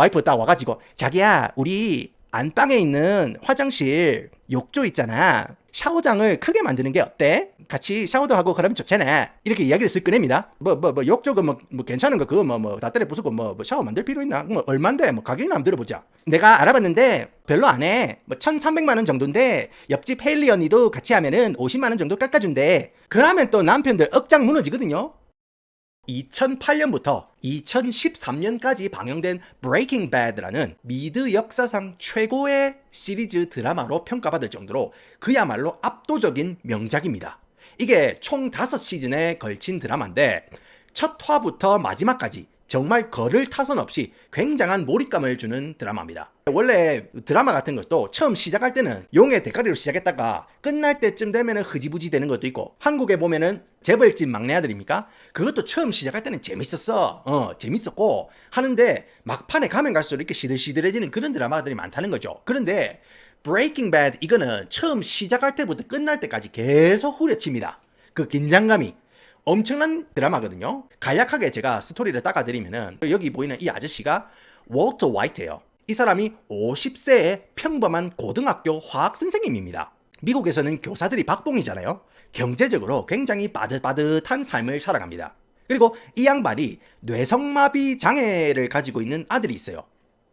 와이프 딱 와가지고 자기야 우리 안방에 있는 화장실 욕조 있잖아. 샤워장을 크게 만드는 게 어때? 같이 샤워도 하고 그러면 좋잖아. 이렇게 이야기를 쓱 꺼냅니다. 욕조가 뭐 괜찮은 거 그거 다 때려 부수고 뭐 샤워 만들 필요 있나? 뭐 얼만데? 뭐 가격이나 한번 들어보자. 내가 알아봤는데 별로 안 해. 뭐 1,300만 원 정도인데 옆집 헤일리 언니도 같이 하면은 50만 원 정도 깎아준대. 그러면 또 남편들 억장 무너지거든요. 2008년부터 2013년까지 방영된 Breaking Bad라는 미드 역사상 최고의 시리즈 드라마로 평가받을 정도로 그야말로 압도적인 명작입니다. 이게 총 5시즌에 걸친 드라마인데 첫 화부터 마지막까지 정말 거를 타선 없이 굉장한 몰입감을 주는 드라마입니다. 원래 드라마 같은 것도 처음 시작할 때는 용의 대가리로 시작했다가 끝날 때쯤 되면은 흐지부지 되는 것도 있고, 한국에 보면은 재벌집 막내 아들입니까? 그것도 처음 시작할 때는 재밌었고 하는데 막판에 가면 갈수록 이렇게 시들시들해지는 그런 드라마들이 많다는 거죠. 그런데 Breaking Bad 이거는 처음 시작할 때부터 끝날 때까지 계속 후려칩니다. 그 긴장감이 엄청난 드라마거든요. 간략하게 제가 스토리를 닦아드리면은 여기 보이는 이 아저씨가 월터 화이트예요. 이 사람이 50세의 평범한 고등학교 화학 선생님입니다. 미국에서는 교사들이 박봉이잖아요. 경제적으로 굉장히 빠듯빠듯한 삶을 살아갑니다. 그리고 이 양반이 뇌성마비 장애를 가지고 있는 아들이 있어요.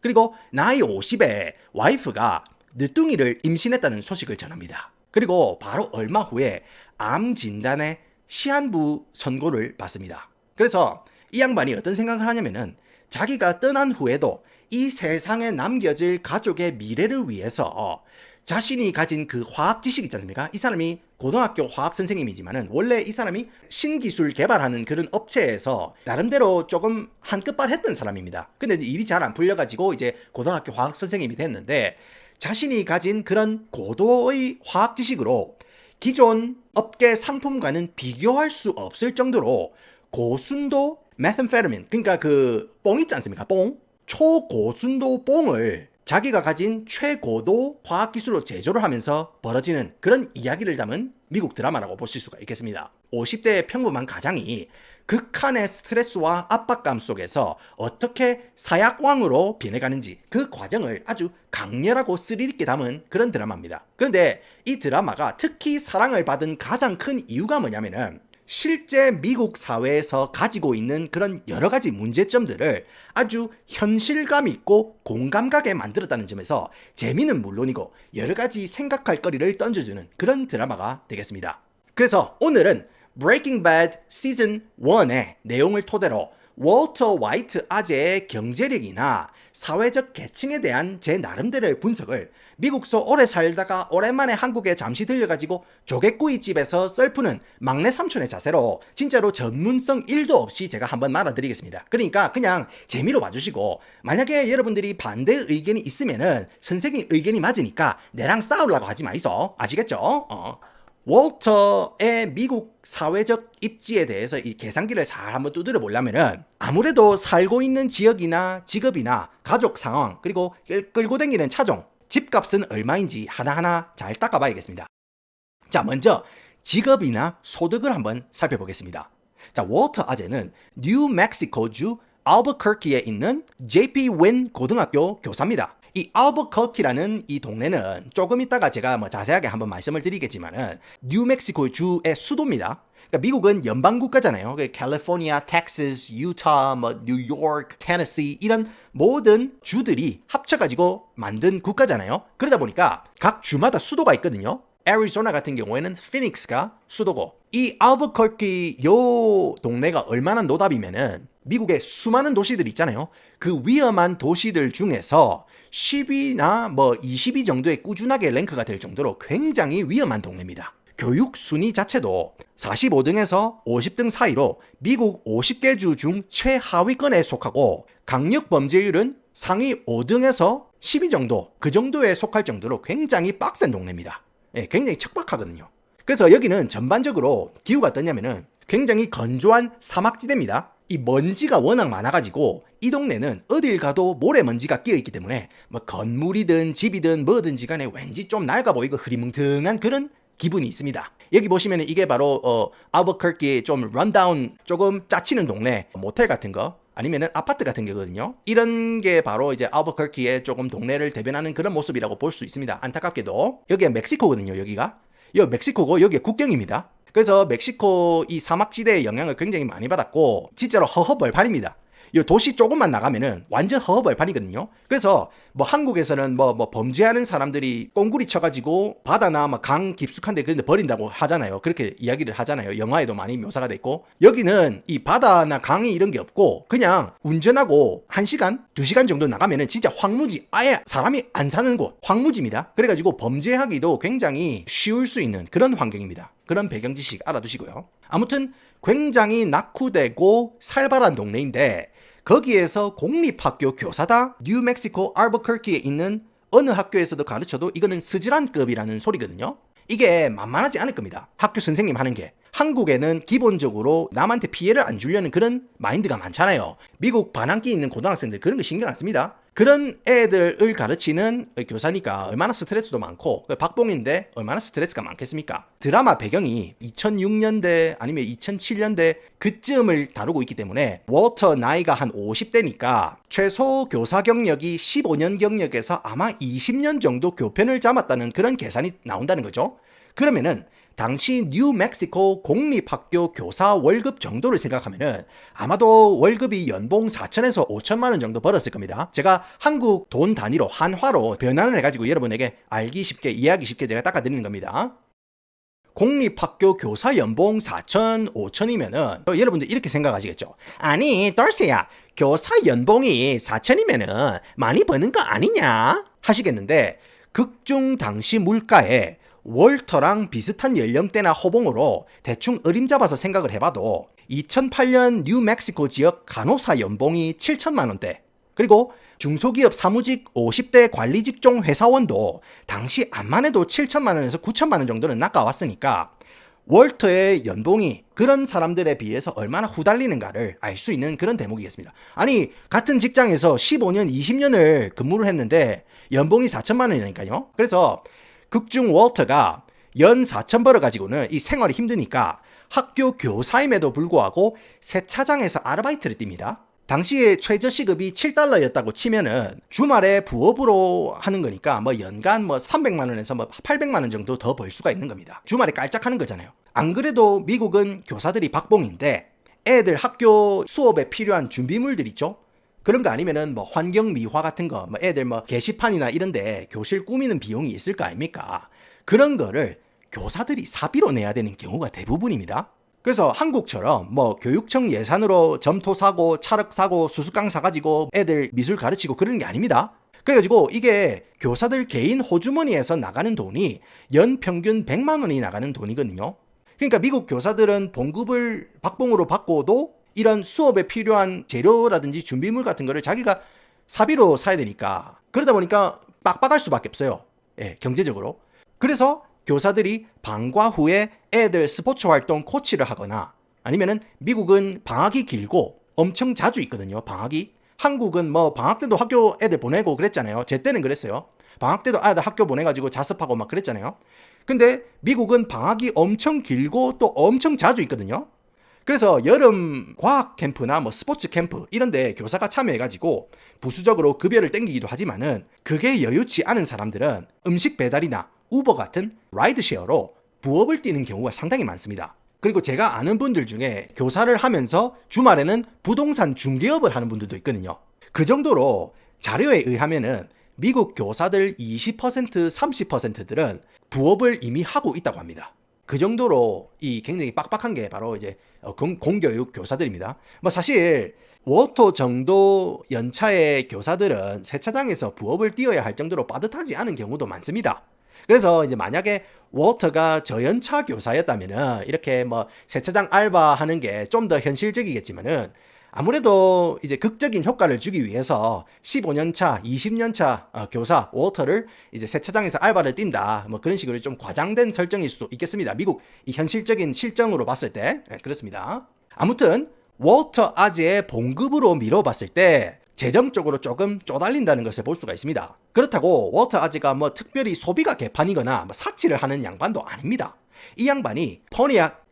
그리고 나이 50에 와이프가 늦둥이를 임신했다는 소식을 전합니다. 그리고 바로 얼마 후에 암 진단에 시한부 선고를 받습니다. 그래서 이 양반이 어떤 생각을 하냐면은 자기가 떠난 후에도 이 세상에 남겨질 가족의 미래를 위해서 자신이 가진 그 화학 지식 있지 않습니까? 이 사람이 고등학교 화학 선생님이지만은 원래 이 사람이 신기술 개발하는 그런 업체에서 나름대로 조금 한끗발 했던 사람입니다. 근데 일이 잘 안 풀려가지고 이제 고등학교 화학 선생님이 됐는데, 자신이 가진 그런 고도의 화학 지식으로 기존 업계 상품과는 비교할 수 없을 정도로 고순도 메탄페타민, 그러니까 그 뽕 있지 않습니까? 뽕? 초고순도 뽕을 자기가 가진 최고도 과학기술로 제조를 하면서 벌어지는 그런 이야기를 담은 미국 드라마라고 보실 수가 있겠습니다. 50대의 평범한 가장이 극한의 스트레스와 압박감 속에서 어떻게 사약왕으로 변해가는지 그 과정을 아주 강렬하고 스릴 있게 담은 그런 드라마입니다. 그런데 이 드라마가 특히 사랑을 받은 가장 큰 이유가 뭐냐면은 실제 미국 사회에서 가지고 있는 그런 여러 가지 문제점들을 아주 현실감 있고 공감 가게 만들었다는 점에서 재미는 물론이고 여러 가지 생각할 거리를 던져주는 그런 드라마가 되겠습니다. 그래서 오늘은 Breaking Bad 시즌 1의 내용을 토대로 월터 화이트 아재의 경제력이나 사회적 계층에 대한 제 나름대로의 분석을 미국서 오래 살다가 오랜만에 한국에 잠시 들려가지고 조개구이 집에서 썰푸는 막내 삼촌의 자세로 진짜로 전문성 1도 없이 제가 한번 말아드리겠습니다. 그러니까 그냥 재미로 봐주시고, 만약에 여러분들이 반대 의견이 있으면은 선생님 의견이 맞으니까 내랑 싸우려고 하지 마이소. 아시겠죠? 월터의 미국 사회적 입지에 대해서 이 계산기를 잘 한번 두드려 보려면은 아무래도 살고 있는 지역이나 직업이나 가족 상황, 그리고 끌고 다니는 차종, 집값은 얼마인지 하나하나 잘 닦아봐야겠습니다. 자, 먼저 직업이나 소득을 한번 살펴보겠습니다. 자, 월터 아재는 뉴멕시코주 알버커키에 있는 JP 윈 고등학교 교사입니다. 이 알버커키라는 이 동네는 조금 이따가 제가 자세하게 한번 말씀을 드리겠지만은 뉴멕시코 주의 수도입니다. 그러니까 미국은 연방국가잖아요. 캘리포니아, 텍사스, 유타, 뉴욕, 테네시 이런 모든 주들이 합쳐가지고 만든 국가잖아요. 그러다 보니까 각 주마다 수도가 있거든요. 애리조나 같은 경우에는 피닉스가 수도고, 이 알버커키 요 동네가 얼마나 노답이면은 미국의 수많은 도시들 있잖아요. 그 위험한 도시들 중에서 10위나 20위 정도에 꾸준하게 랭크가 될 정도로 굉장히 위험한 동네입니다. 교육 순위 자체도 45등에서 50등 사이로 미국 50개 주 중 최하위권에 속하고, 강력 범죄율은 상위 5등에서 10위 정도, 그 정도에 속할 정도로 굉장히 빡센 동네입니다. 굉장히 척박하거든요. 그래서 여기는 전반적으로 기후가 어떠냐면은 굉장히 건조한 사막지대입니다. 이 먼지가 워낙 많아가지고 이 동네는 어딜 가도 모래먼지가 끼어있기 때문에 건물이든 집이든 뭐든지 간에 왠지 좀 낡아 보이고 흐리뭉텅한 그런 기분이 있습니다. 여기 보시면 이게 바로 알버커키의 좀 런다운, 조금 짜치는 동네 모텔 같은 거, 아니면은 아파트 같은 거거든요. 이런 게 바로 이제 알버커키의 조금 동네를 대변하는 그런 모습이라고 볼 수 있습니다. 안타깝게도 여기가 멕시코거든요. 여기가 여기 멕시코고 여기가 국경입니다. 그래서 멕시코 이 사막지대의 영향을 굉장히 많이 받았고 진짜로 허허벌판입니다. 이 도시 조금만 나가면은 완전 허허벌판이거든요. 그래서 뭐 한국에서는 뭐 범죄하는 사람들이 꽁구리 쳐가지고 바다나 뭐 강 깊숙한데 그런데 버린다고 하잖아요. 그렇게 이야기를 하잖아요. 영화에도 많이 묘사가 됐고 여기는 이 바다나 강이 이런 게 없고 그냥 운전하고 1시간, 2시간 정도 나가면은 진짜 황무지, 아예 사람이 안 사는 곳 황무지입니다. 그래가지고 범죄하기도 굉장히 쉬울 수 있는 그런 환경입니다. 그런 배경 지식 알아두시고요. 아무튼 굉장히 낙후되고 살벌한 동네인데 거기에서 공립학교 교사다 뉴멕시코 알버커키에 있는 어느 학교에서도 가르쳐도 이거는 스즈란급이라는 소리거든요. 이게 만만하지 않을 겁니다. 학교 선생님 하는 게. 한국에는 기본적으로 남한테 피해를 안 주려는 그런 마인드가 많잖아요. 미국 반항기 있는 고등학생들 그런 거 신경 안 씁니다. 그런 애들을 가르치는 교사니까 얼마나 스트레스도 많고 박봉인데 얼마나 스트레스가 많겠습니까? 드라마 배경이 2006년대 아니면 2007년대 그쯤을 다루고 있기 때문에 워터 나이가 한 50대니까 최소 교사 경력이 15년 경력에서 아마 20년 정도 교편을 잡았다는 그런 계산이 나온다는 거죠. 그러면은 당시 뉴멕시코 공립학교 교사 월급 정도를 생각하면은 아마도 월급이 연봉 4천에서 5천만 원 정도 벌었을 겁니다. 제가 한국 돈 단위로 한화로 변환을 해가지고 여러분에게 알기 쉽게 이해하기 쉽게 제가 닦아드리는 겁니다. 공립학교 교사 연봉 4천, 5천이면은 여러분들 이렇게 생각하시겠죠. 아니 떨스야 교사 연봉이 4천이면은 많이 버는 거 아니냐 하시겠는데 극중 당시 물가에 월터랑 비슷한 연령대나 호봉으로 대충 어림잡아서 생각을 해봐도 2008년 뉴멕시코 지역 간호사 연봉이 7천만 원대 그리고 중소기업 사무직 50대 관리직종 회사원도 당시 암만 해도 7천만 원에서 9천만 원 정도는 낚아왔으니까 월터의 연봉이 그런 사람들에 비해서 얼마나 후달리는가를 알 수 있는 그런 대목이겠습니다. 아니 같은 직장에서 15년 20년을 근무를 했는데 연봉이 4천만 원이라니까요. 그래서 극중 월터가 연 4천 벌어가지고는 이 생활이 힘드니까 학교 교사임에도 불구하고 세차장에서 아르바이트를 띱니다. 당시에 최저 시급이 7달러였다고 치면은 주말에 부업으로 하는 거니까 뭐 연간 뭐 300만 원에서 뭐 800만 원 정도 더 벌 수가 있는 겁니다. 주말에 깔짝하는 거잖아요. 안 그래도 미국은 교사들이 박봉인데 애들 학교 수업에 필요한 준비물들 있죠? 그런 거 아니면은 뭐 환경 미화 같은 거, 뭐 애들 뭐 게시판이나 이런데 교실 꾸미는 비용이 있을 거 아닙니까? 그런 거를 교사들이 사비로 내야 되는 경우가 대부분입니다. 그래서 한국처럼 뭐 교육청 예산으로 점토 사고, 찰흙 사고, 수수깡 사가지고 애들 미술 가르치고 그러는 게 아닙니다. 그래가지고 이게 교사들 개인 호주머니에서 나가는 돈이 연 평균 100만 원이 나가는 돈이거든요. 그러니까 미국 교사들은 봉급을 박봉으로 받고도 이런 수업에 필요한 재료라든지 준비물 같은 거를 자기가 사비로 사야 되니까 그러다 보니까 빡빡할 수밖에 없어요. 예, 경제적으로. 그래서 교사들이 방과 후에 애들 스포츠 활동 코치를 하거나 아니면은 미국은 방학이 길고 엄청 자주 있거든요. 방학이. 한국은 뭐 방학 때도 학교 애들 보내고 그랬잖아요. 제 때는 그랬어요. 방학 때도 아이들 학교 보내가지고 자습하고 막 그랬잖아요. 근데 미국은 방학이 엄청 길고 또 엄청 자주 있거든요. 그래서 여름 과학 캠프나 뭐 스포츠 캠프 이런데 교사가 참여해가지고 부수적으로 급여를 땡기기도 하지만은 그게 여유치 않은 사람들은 음식 배달이나 우버 같은 라이드쉐어로 부업을 뛰는 경우가 상당히 많습니다. 그리고 제가 아는 분들 중에 교사를 하면서 주말에는 부동산 중개업을 하는 분들도 있거든요. 그 정도로 자료에 의하면은 미국 교사들 20%, 30%들은 부업을 이미 하고 있다고 합니다. 그 정도로 이 굉장히 빡빡한 게 바로 이제 공교육 교사들입니다. 뭐 사실 워터 정도 연차의 교사들은 세차장에서 부업을 뛰어야 할 정도로 빠듯하지 않은 경우도 많습니다. 그래서 이제 만약에 워터가 저연차 교사였다면은 이렇게 뭐 세차장 알바하는 게 좀 더 현실적이겠지만은 아무래도 이제 극적인 효과를 주기 위해서 15년 차, 20년 차 교사 워터를 이제 세차장에서 알바를 뛴다. 뭐 그런 식으로 좀 과장된 설정일 수도 있겠습니다. 미국 이 현실적인 실정으로 봤을 때 그렇습니다. 아무튼 워터 아재의 봉급으로 미뤄봤을 때 재정적으로 조금 쪼달린다는 것을 볼 수가 있습니다. 그렇다고 워터 아재가 뭐 특별히 소비가 개판이거나 뭐 사치를 하는 양반도 아닙니다. 이 양반이 포니악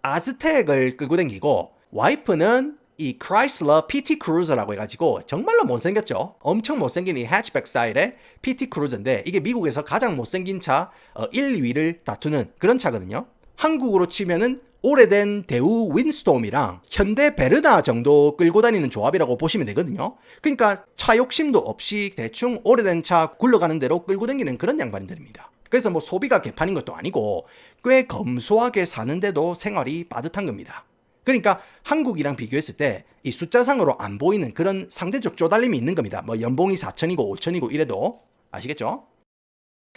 아즈텍을 끌고 다니고 와이프는 이 크라이슬러 PT 크루저라고 해가지고 정말로 못생겼죠. 엄청 못생긴 이 해치백 스타일의 PT 크루저인데 이게 미국에서 가장 못생긴 차 1, 2위를 다투는 그런 차거든요. 한국으로 치면은 오래된 대우 윈스톰이랑 현대 베르나 정도 끌고 다니는 조합이라고 보시면 되거든요. 그러니까 차 욕심도 없이 대충 오래된 차 굴러가는 대로 끌고 다니는 그런 양반들입니다. 그래서 뭐 소비가 개판인 것도 아니고 꽤 검소하게 사는데도 생활이 빠듯한 겁니다. 그러니까 한국이랑 비교했을 때 이 숫자상으로 안 보이는 그런 상대적 쪼달림이 있는 겁니다. 뭐 연봉이 4천이고 5천이고 이래도 아시겠죠?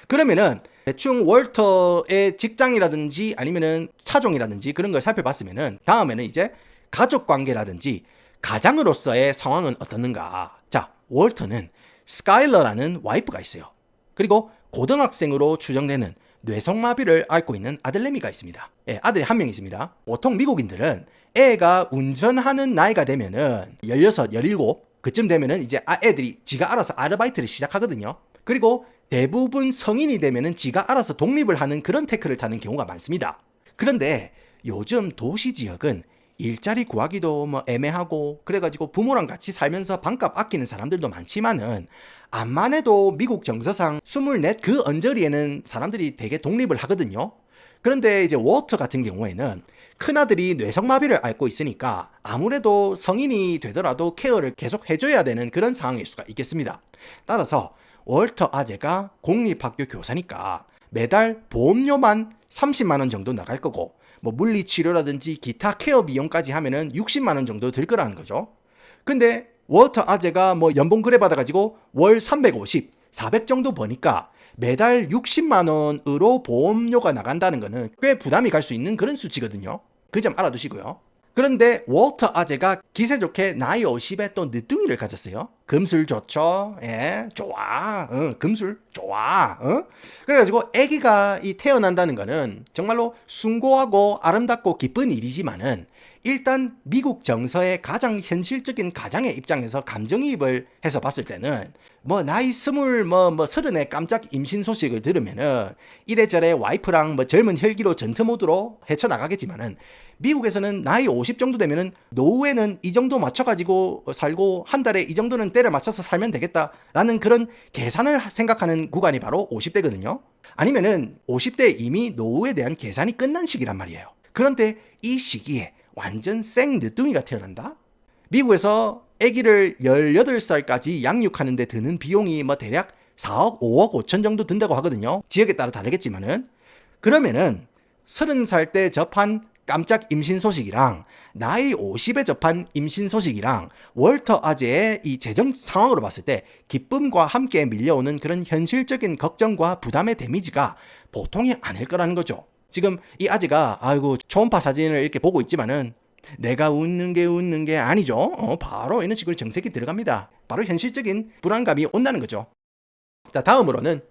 그러면은 대충 월터의 직장이라든지 아니면은 차종이라든지 그런 걸 살펴봤으면은 다음에는 이제 가족 관계라든지 가장으로서의 상황은 어떻는가. 자, 월터는 스카일러라는 와이프가 있어요. 그리고 고등학생으로 추정되는 뇌성마비를 앓고 있는 아들내미가 있습니다. 예, 아들이 한 명 있습니다. 보통 미국인들은 애가 운전하는 나이가 되면은 16, 17 그쯤 되면은 이제 애들이 지가 알아서 아르바이트를 시작하거든요. 그리고 대부분 성인이 되면은 지가 알아서 독립을 하는 그런 태클을 타는 경우가 많습니다. 그런데 요즘 도시 지역은 일자리 구하기도 뭐 애매하고 그래가지고 부모랑 같이 살면서 방값 아끼는 사람들도 많지만은 암만 해도 미국 정서상 24 그 언저리에는 사람들이 되게 독립을 하거든요. 그런데 이제 워터 같은 경우에는 큰아들이 뇌성마비를 앓고 있으니까 아무래도 성인이 되더라도 케어를 계속 해줘야 되는 그런 상황일 수가 있겠습니다. 따라서 월터 아재가 공립학교 교사니까 매달 보험료만 30만 원 정도 나갈 거고 뭐 물리치료라든지 기타 케어 비용까지 하면은 60만 원 정도 들 거라는 거죠. 근데 월터 아재가 뭐 연봉 그래 받아가지고 월 350, 400 정도 버니까 매달 60만 원으로 보험료가 나간다는 거는 꽤 부담이 갈 수 있는 그런 수치거든요. 그 점 알아두시고요. 그런데 월터 아재가 기세 좋게 나이 50에 또 늦둥이를 가졌어요. 금술 좋죠. 예, 좋아. 금술 좋아. 그래가지고 아기가 태어난다는 거는 정말로 숭고하고 아름답고 기쁜 일이지만은 일단 미국 정서의 가장 현실적인 가장의 입장에서 감정이입을 해서 봤을 때는 뭐 나이 20, 서른에 깜짝 임신 소식을 들으면은 이래저래 와이프랑 뭐 젊은 혈기로 전투 모드로 헤쳐나가겠지만은 미국에서는 나이 50 정도 되면은 노후에는 이 정도 맞춰가지고 살고 한 달에 이 정도는 때를 맞춰서 살면 되겠다라는 그런 계산을 생각하는 구간이 바로 50대거든요. 아니면은 50대 이미 노후에 대한 계산이 끝난 시기란 말이에요. 그런데 이 시기에 완전 생 늦둥이가 태어난다? 미국에서 아기를 18살까지 양육하는데 드는 비용이 뭐 대략 4억, 5억 5천 정도 든다고 하거든요. 지역에 따라 다르겠지만은. 그러면은 30살 때 접한 깜짝 임신 소식이랑 나이 50에 접한 임신 소식이랑 월터 아재의 이 재정 상황으로 봤을 때 기쁨과 함께 밀려오는 그런 현실적인 걱정과 부담의 데미지가 보통이 아닐 거라는 거죠. 지금 이 아재가 아이고 초음파 사진을 이렇게 보고 있지만은 내가 웃는 게 아니죠. 바로 이런 식으로 정색이 들어갑니다. 바로 현실적인 불안감이 온다는 거죠. 자, 다음으로는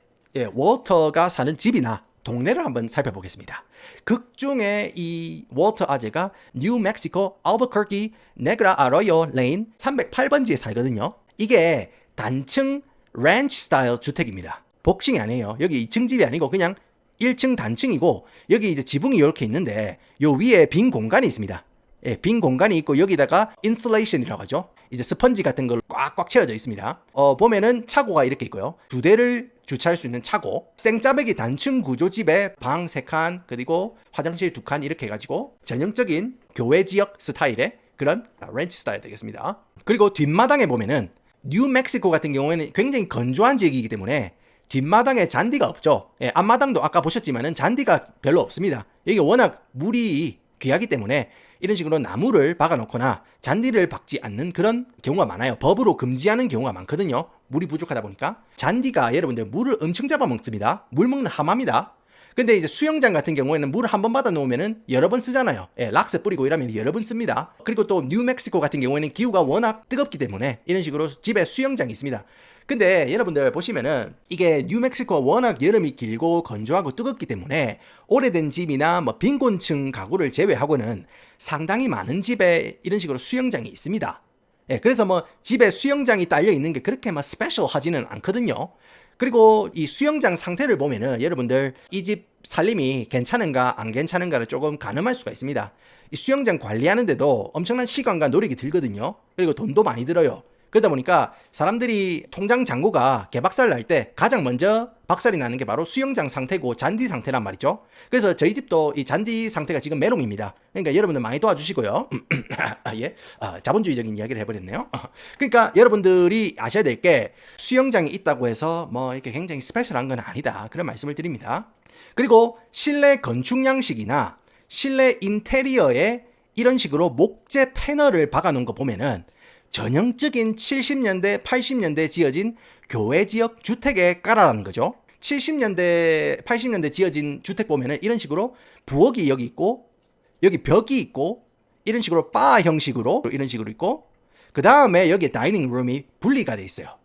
워터가 사는 집이나 동네를 한번 살펴보겠습니다. 극중에 이 워터 아재가 뉴멕시코 알버커키 네그라 아로요 레인 308번지에 살거든요. 이게 단층 랜치 스타일 주택입니다. 복층이 아니에요. 여기 2층 집이 아니고 그냥 1층 단층이고 여기 이제 지붕이 이렇게 있는데 요 위에 빈 공간이 있습니다. 예, 빈 공간이 있고 여기다가 인슐레이션이라고 하죠. 이제 스펀지 같은 걸로 꽉꽉 채워져 있습니다. 보면은 차고가 이렇게 있고요. 2대를 주차할 수 있는 차고, 생짜배기 단층 구조 집에 방 3칸, 그리고 화장실 2칸 이렇게 해가지고 전형적인 교외 지역 스타일의 그런 렌치 스타일 되겠습니다. 그리고 뒷마당에 보면은 뉴멕시코 같은 경우에는 굉장히 건조한 지역이기 때문에 뒷마당에 잔디가 없죠. 예, 앞마당도 아까 보셨지만은 잔디가 별로 없습니다. 여기 워낙 물이 귀하기 때문에 이런 식으로 나무를 박아놓거나 잔디를 박지 않는 그런 경우가 많아요. 법으로 금지하는 경우가 많거든요. 물이 부족하다 보니까. 잔디가 여러분들 물을 엄청 잡아먹습니다. 물 먹는 하마입니다. 근데 이제 수영장 같은 경우에는 물을 한 번 받아 놓으면은 여러 번 쓰잖아요. 예, 락스 뿌리고 이러면 여러 번 씁니다. 그리고 또 뉴멕시코 같은 경우에는 기후가 워낙 뜨겁기 때문에 이런 식으로 집에 수영장이 있습니다. 근데 여러분들 보시면은 이게 뉴멕시코가 워낙 여름이 길고 건조하고 뜨겁기 때문에 오래된 집이나 뭐 빈곤층 가구를 제외하고는 상당히 많은 집에 이런 식으로 수영장이 있습니다. 예, 그래서 뭐 집에 수영장이 딸려 있는 게 그렇게 막 스페셜하지는 않거든요. 그리고 이 수영장 상태를 보면은 여러분들 이 집 살림이 괜찮은가 안 괜찮은가를 조금 가늠할 수가 있습니다. 이 수영장 관리하는데도 엄청난 시간과 노력이 들거든요. 그리고 돈도 많이 들어요. 그러다 보니까 사람들이 통장 잔고가 개박살 날 때 가장 먼저 박살이 나는 게 바로 수영장 상태고 잔디 상태란 말이죠. 그래서 저희 집도 이 잔디 상태가 지금 메롱입니다. 그러니까 여러분들 많이 도와주시고요. 예, 자본주의적인 이야기를 해버렸네요. 그러니까 여러분들이 아셔야 될 게 수영장이 있다고 해서 뭐 이렇게 굉장히 스페셜한 건 아니다. 그런 말씀을 드립니다. 그리고 실내 건축 양식이나 실내 인테리어에 이런 식으로 목재 패널을 박아놓은 거 보면은 전형적인 70년대, 80년대 지어진 교외 지역 주택에 깔아라는 거죠. 70년대, 80년대 지어진 주택 보면은 이런 식으로 부엌이 여기 있고, 여기 벽이 있고, 이런 식으로 바 형식으로 이런 식으로 있고, 그 다음에 여기에 다이닝 룸이 분리가 돼 있어요.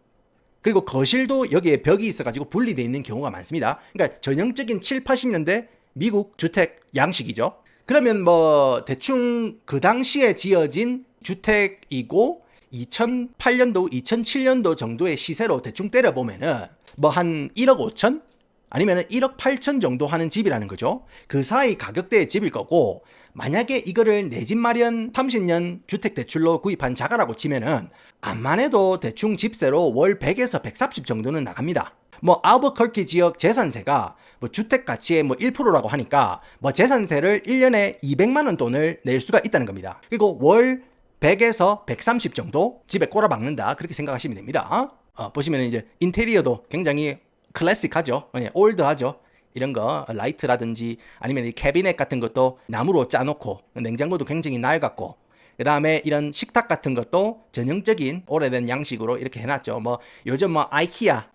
그리고 거실도 여기에 벽이 있어가지고 분리되어 있는 경우가 많습니다. 그러니까 전형적인 7, 80년대 미국 주택 양식이죠. 그러면 뭐 대충 그 당시에 지어진 주택이고 2008년도, 2007년도 정도의 시세로 대충 때려보면은 뭐 한 1억 5천? 아니면 1억 8천 정도 하는 집이라는 거죠. 그 사이 가격대의 집일 거고, 만약에 이거를 내 집 마련 30년 주택대출로 구입한 자가라고 치면은 암만 해도 대충 집세로 월 100에서 140 정도는 나갑니다. 뭐 알버커키 지역 재산세가 뭐 주택 가치의 뭐 1%라고 하니까 뭐 재산세를 1년에 200만 원 돈을 낼 수가 있다는 겁니다. 그리고 월 100에서 130 정도 집에 꼬라박는다, 그렇게 생각하시면 됩니다. 보시면 이제 인테리어도 굉장히 클래식하죠. 올드하죠. 이런 거 라이트라든지 아니면 이 캐비넷 같은 것도 나무로 짜놓고, 냉장고도 굉장히 낡았고, 그 다음에 이런 식탁 같은 것도 전형적인 오래된 양식으로 이렇게 해놨죠. 뭐 요즘 뭐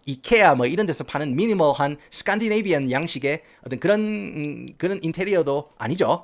이케아 뭐 이런 데서 파는 미니멀한 스칸디네비안 양식의 어떤 그런 인테리어도 아니죠.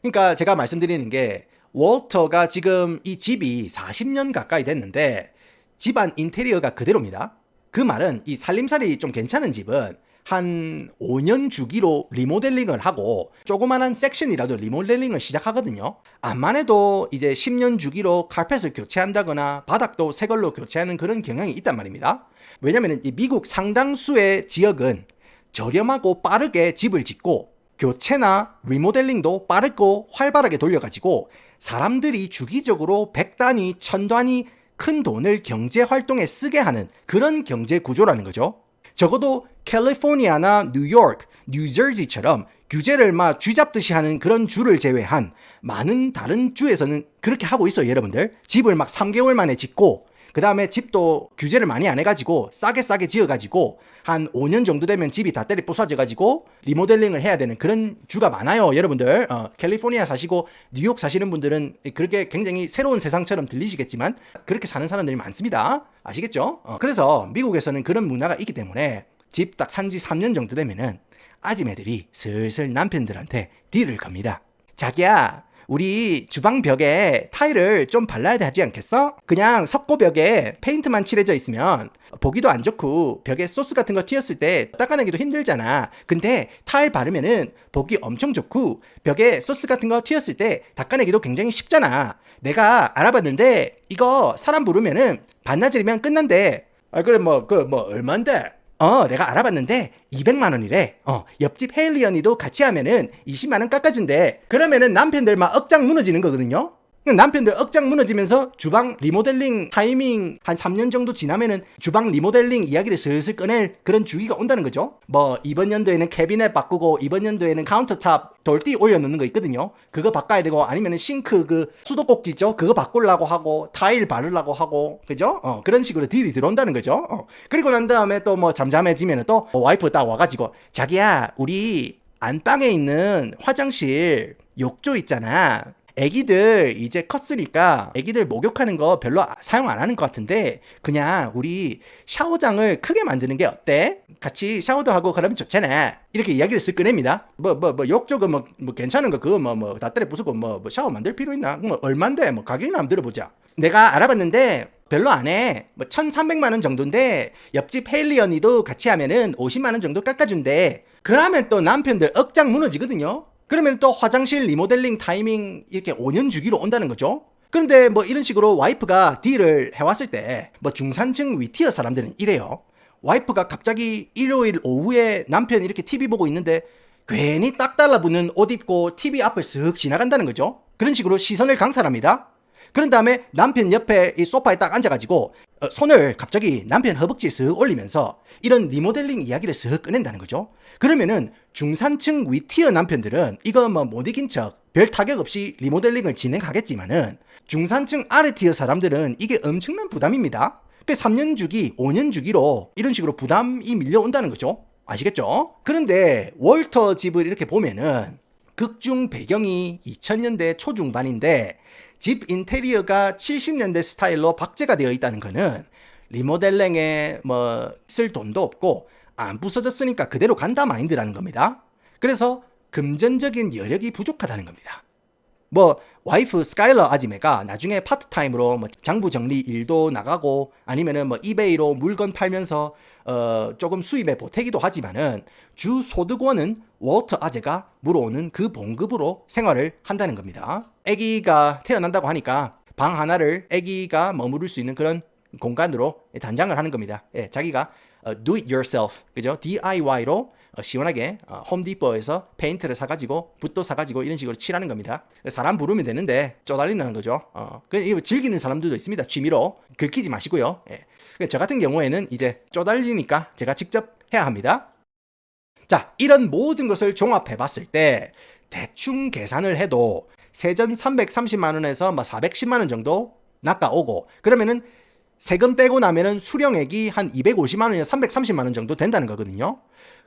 그러니까 제가 말씀드리는 게, 월터가 지금 이 집이 40년 가까이 됐는데 집안 인테리어가 그대로입니다. 그 말은 이 살림살이 좀 괜찮은 집은 한 5년 주기로 리모델링을 하고 조그만한 섹션이라도 리모델링을 시작하거든요. 암만 해도 이제 10년 주기로 카펫을 교체한다거나 바닥도 새 걸로 교체하는 그런 경향이 있단 말입니다. 왜냐하면 이 미국 상당수의 지역은 저렴하고 빠르게 집을 짓고 교체나 리모델링도 빠르고 활발하게 돌려가지고 사람들이 주기적으로 100단위, 1000단위 큰 돈을 경제 활동에 쓰게 하는 그런 경제 구조라는 거죠. 적어도 캘리포니아나 뉴욕, 뉴저지처럼 규제를 막 쥐잡듯이 하는 그런 주를 제외한 많은 다른 주에서는 그렇게 하고 있어요, 여러분들. 집을 막 3개월 만에 짓고, 그 다음에 집도 규제를 많이 안 해가지고 싸게 지어가지고 한 5년 정도 되면 집이 다 때려 부서져가지고 리모델링을 해야 되는 그런 주가 많아요, 여러분들. 캘리포니아 사시고 뉴욕 사시는 분들은 그렇게 굉장히 새로운 세상처럼 들리시겠지만 그렇게 사는 사람들이 많습니다. 아시겠죠? 그래서 미국에서는 그런 문화가 있기 때문에 집 딱 산지 3년 정도 되면은 아지매들이 슬슬 남편들한테 딜을 겁니다. 자기야, 우리 주방 벽에 타일을 좀 발라야 하지 않겠어? 그냥 석고벽에 페인트만 칠해져 있으면 보기도 안 좋고 벽에 소스 같은 거 튀었을 때 닦아내기도 힘들잖아. 근데 타일 바르면은 보기 엄청 좋고 벽에 소스 같은 거 튀었을 때 닦아내기도 굉장히 쉽잖아. 내가 알아봤는데 이거 사람 부르면은 반나절이면 끝난대. 그래 뭐 얼만데? 내가 알아봤는데 200만 원이래. 옆집 헤일리 언니도 같이 하면은 20만 원 깎아준대. 그러면은 남편들 막 억장 무너지는 거거든요. 남편들 억장 무너지면서 주방 리모델링 타이밍 한 3년 정도 지나면은 주방 리모델링 이야기를 슬슬 꺼낼 그런 주기가 온다는 거죠. 뭐 이번 연도에는 캐비넷 바꾸고 이번 연도에는 카운터탑 돌띠 올려놓는 거 있거든요. 그거 바꿔야 되고, 아니면은 싱크 그 수도꼭지 있죠, 그거 바꾸려고 하고 타일 바르려고 하고, 그죠? 그런 식으로 딜이 들어온다는 거죠. 그리고 난 다음에 또 뭐 잠잠해지면은 또 와이프 딱 와가지고, 자기야, 우리 안방에 있는 화장실 욕조 있잖아, 애기들 이제 컸으니까 애기들 목욕하는 거 별로 사용 안 하는 것 같은데 그냥 우리 샤워장을 크게 만드는 게 어때? 같이 샤워도 하고 그러면 좋잖아. 이렇게 이야기를 쓸 꺼냅니다. 욕조가 뭐 괜찮은 거 그거 뭐 다 때려 부수고 뭐 샤워 만들 필요 있나? 뭐 얼만데? 뭐 가격이나 한번 들어보자. 내가 알아봤는데 별로 안 해. 뭐 1,300만 원 정도인데 옆집 헤일리 언니도 같이 하면은 50만 원 정도 깎아준대. 그러면 또 남편들 억장 무너지거든요. 그러면 또 화장실 리모델링 타이밍 이렇게 5년 주기로 온다는 거죠. 그런데 뭐 이런 식으로 와이프가 딜을 해왔을 때 뭐 중산층 위티어 사람들은 이래요. 와이프가 갑자기 일요일 오후에 남편이 이렇게 TV 보고 있는데 괜히 딱 달라붙는 옷 입고 TV 앞을 쓱 지나간다는 거죠. 그런 식으로 시선을 강탈합니다. 그런 다음에 남편 옆에 이 소파에 딱 앉아가지고 손을 갑자기 남편 허벅지에 쓱 올리면서 이런 리모델링 이야기를 쓱 꺼낸다는 거죠. 그러면은 중산층 위티어 남편들은 이거 뭐 못 이긴 척 별 타격 없이 리모델링을 진행하겠지만은 중산층 아래티어 사람들은 이게 엄청난 부담입니다. 그 3년 주기, 5년 주기로 이런 식으로 부담이 밀려온다는 거죠. 아시겠죠? 그런데 월터 집을 이렇게 보면은 극중 배경이 2000년대 초중반인데 집 인테리어가 70년대 스타일로 박제가 되어 있다는 거는 리모델링에 뭐 쓸 돈도 없고 안 부서졌으니까 그대로 간다 마인드라는 겁니다. 그래서 금전적인 여력이 부족하다는 겁니다. 뭐 와이프 스카일러 아지매가 나중에 파트타임으로 뭐 장부 정리 일도 나가고 아니면은 뭐 이베이로 물건 팔면서 조금 수입에 보태기도 하지만은 주 소득원은 워터 아재가 물어오는 그 봉급으로 생활을 한다는 겁니다. 아기가 태어난다고 하니까 방 하나를 아기가 머무를 수 있는 그런 공간으로 단장을 하는 겁니다. 예, 자기가 do it yourself, 그죠? DIY로 시원하게 홈디포에서 페인트를 사가지고 붓도 사가지고 이런 식으로 칠하는 겁니다. 사람 부르면 되는데 쪼달리는 거죠. 이거 즐기는 사람들도 있습니다. 취미로 긁히지 마시고요. 예. 저 같은 경우에는 이제 쪼달리니까 제가 직접 해야 합니다. 자, 이런 모든 것을 종합해 봤을 때 대충 계산을 해도 세전 330만 원에서 410만 원 정도 낚아오고 그러면은 세금 떼고 나면은 수령액이 한 250만 원이나 330만 원 정도 된다는 거거든요.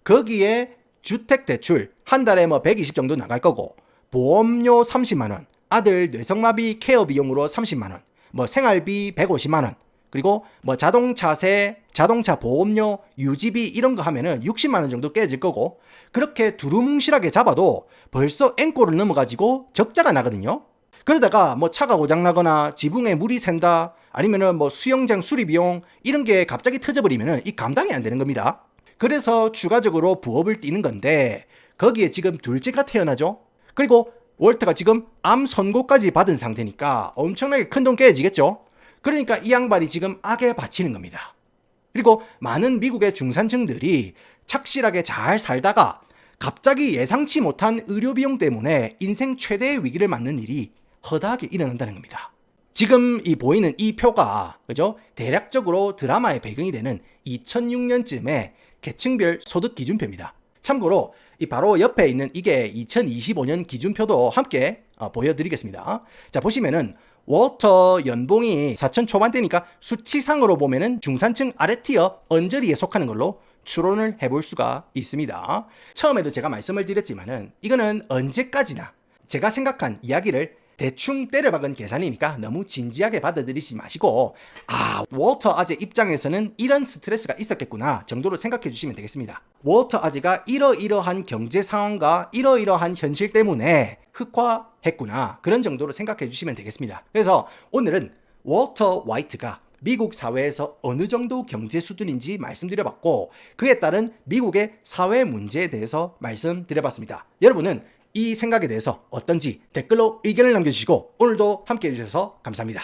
거기에 주택대출 한 달에 120 정도 나갈 거고 보험료 30만 원, 아들 뇌성마비 케어 비용으로 30만 원, 생활비 150만 원, 그리고 자동차세, 자동차 보험료, 유지비 이런 거 하면은 60만 원 정도 깨질 거고 그렇게 두루뭉실하게 잡아도 벌써 N꼴을 넘어가지고 적자가 나거든요. 그러다가 차가 고장나거나 지붕에 물이 샌다 아니면은 수영장 수리비용 이런 게 갑자기 터져버리면은 이 감당이 안 되는 겁니다. 그래서 추가적으로 부업을 뛰는 건데 거기에 지금 둘째가 태어나죠. 그리고 월터가 지금 암 선고까지 받은 상태니까 엄청나게 큰 돈 깨지겠죠. 그러니까 이 양반이 지금 악에 바치는 겁니다. 그리고 많은 미국의 중산층들이 착실하게 잘 살다가 갑자기 예상치 못한 의료비용 때문에 인생 최대의 위기를 맞는 일이 허다하게 일어난다는 겁니다. 지금 이 보이는 이 표가 그죠? 대략적으로 드라마의 배경이 되는 2006년쯤에 계층별 소득 기준표입니다. 참고로 이 바로 옆에 있는 이게 2025년 기준표도 함께 보여드리겠습니다. 자, 보시면은 워터 연봉이 4천 초반대니까 수치상으로 보면은 중산층 아래티어 언저리에 속하는 걸로 추론을 해볼 수가 있습니다. 처음에도 제가 말씀을 드렸지만은 이거는 언제까지나 제가 생각한 이야기를 대충 때려박은 계산이니까 너무 진지하게 받아들이지 마시고 워터 아재 입장에서는 이런 스트레스가 있었겠구나 정도로 생각해 주시면 되겠습니다. 워터 아재가 이러이러한 경제 상황과 이러이러한 현실 때문에 흑화했구나 그런 정도로 생각해 주시면 되겠습니다. 그래서 오늘은 워터 화이트가 미국 사회에서 어느 정도 경제 수준인지 말씀드려봤고 그에 따른 미국의 사회 문제에 대해서 말씀드려봤습니다. 여러분은 이 생각에 대해서 어떤지 댓글로 의견을 남겨주시고 오늘도 함께 해주셔서 감사합니다.